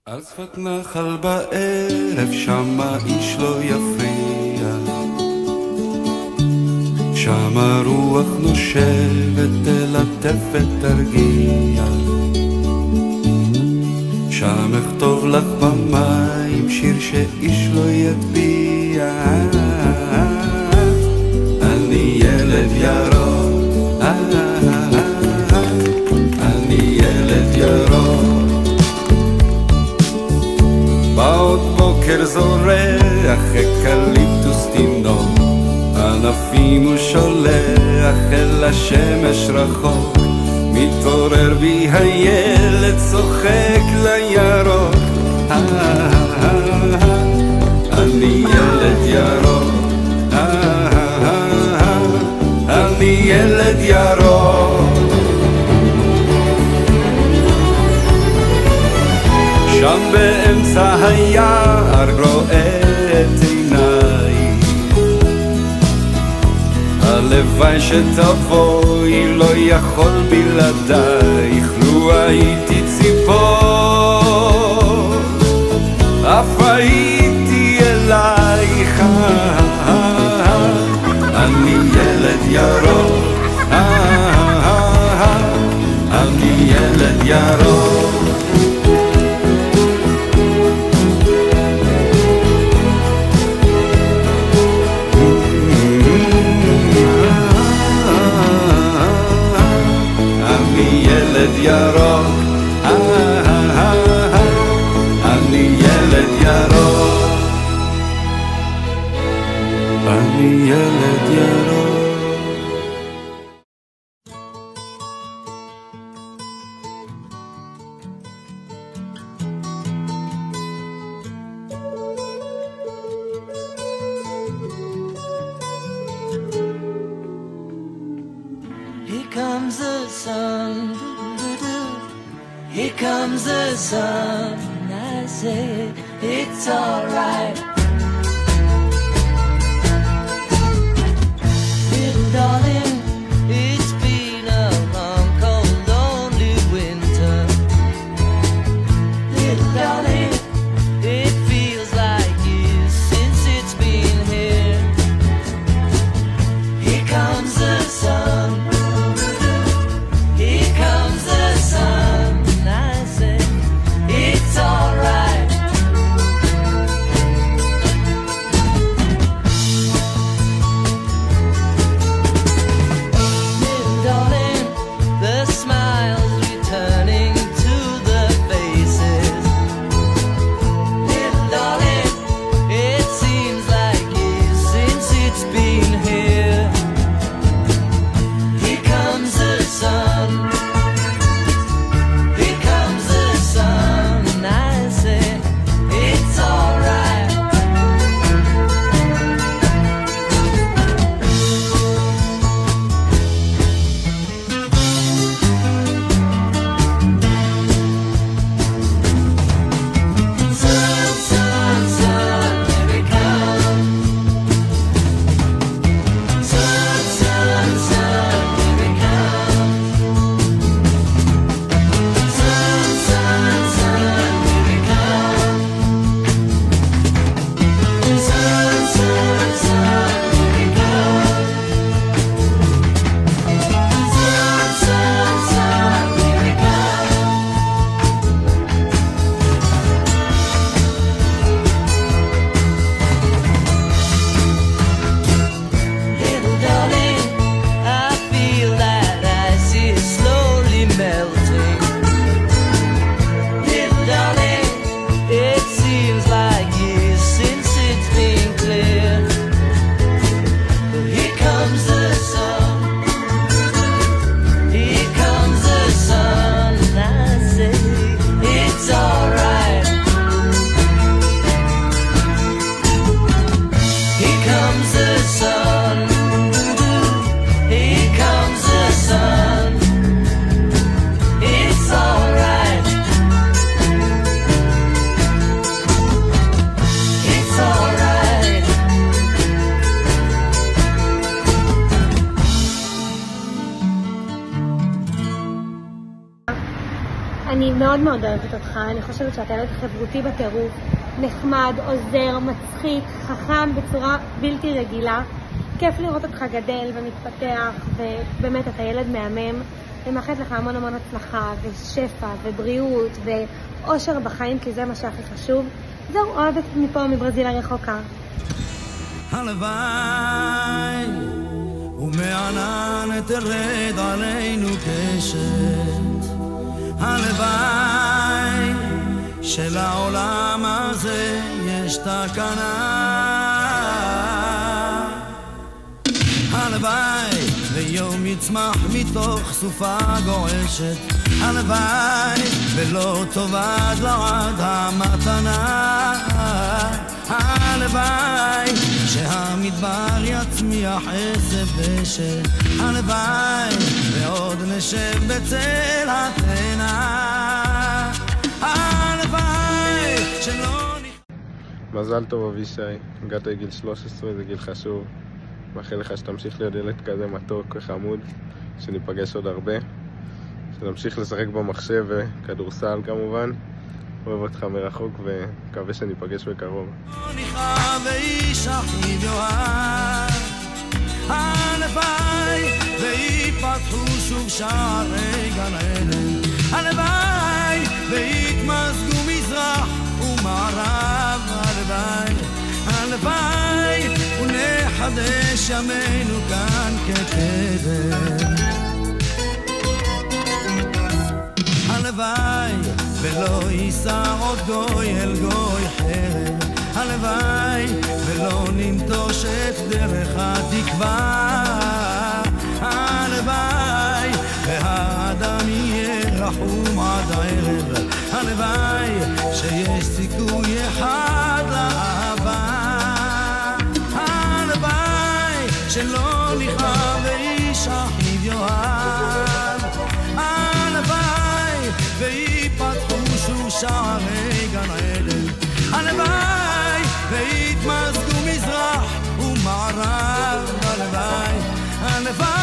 על שפת נחל בערב, שמה איש לא יפריע, שמה רוח נושבת תלטף ותרגיע, שם אכתוב לך במים שיר שאיש לא יטביע. אני ילד ירוק, אני ילד ירוק, בעוד בוקר זורח אקליפטוס תינוק, ענפים הוא שולח אל השמש רחוק, מתעורר בי הילד צוחק לירוק. אני ילד ירוק, אני ילד ירוק, שם באמצע היער רואה את עיניי, הלוואי שתבואי, לא יכול בלעדייך, לו הייתי ציפור אף הייתי אלייך. אני ילד ירוק, אני ילד ירוק, ילד ירוק, אני ילד ירוק, אני ילד ירוק. Here comes the sun, here comes the sun, I say it's alright. Little darling, it's been a long, cold, lonely winter. Little darling, it feels like years since it's been here. Here comes the sun, here comes the sun, I say it's alright. מאוד מאוד אוהבת אותך, אני חושבת שאתה ילד חברותי בטירוף, נחמד, עוזר, מצחיק, חכם בצורה בלתי רגילה. כיף לראות אותך גדל ומתפתח, ובאמת אתה ילד מהמם. אני מאחלת לך המון המון הצלחה ושפע ובריאות ואושר בחיים, כי זה מה שהכי חשוב. זהו, אוהבת מפה מברזיל הרחוקה. הלוואי ומענן תרד עלינו קשת, הלוואי שלעולם הזה יש תקנה, הלוואי ויום יצמח מתוך סופה גועשת, הלוואי ולא תאבד לעד המתנה, הלוואי שהמדבר יצמיח עשב דשא, הלוואי ועוד נשב בצל התאנה, הלוואי שלא מזל טוב אבישי, הגעת לגיל 13, זה גיל חשוב. מאחל לך שתמשיך להיות ילד כזה מתוק וחמוד, שניפגש עוד הרבה, שנמשיך לשחק במחשב וכדורסל כמובן. אוהב אותך מרחוק ומקווה שניפגש בקרוב. הלוואי ויפתחו שוב שערי גן עדן, הלוואי ויתמזגו מזרח ומערב, הלוואי, הלוואי ונחדש ימינו כאן כקדם, הלוואי ולא ייסע עוד גוי אל גוי חרב, הלוואי ולא ננטוש את דרך התקווה, הלוואי והאדם יהיה רחום עד הערב, הלוואי שיש סיכוי אחד לאהבה, הלוואי שלא נכרע ואיש אחיו יאהב, הלוואי ויפתחו שוב שערי גן עדן, הלוואי ויתמזגו מזרח ומערב, הלוואי, הלוואי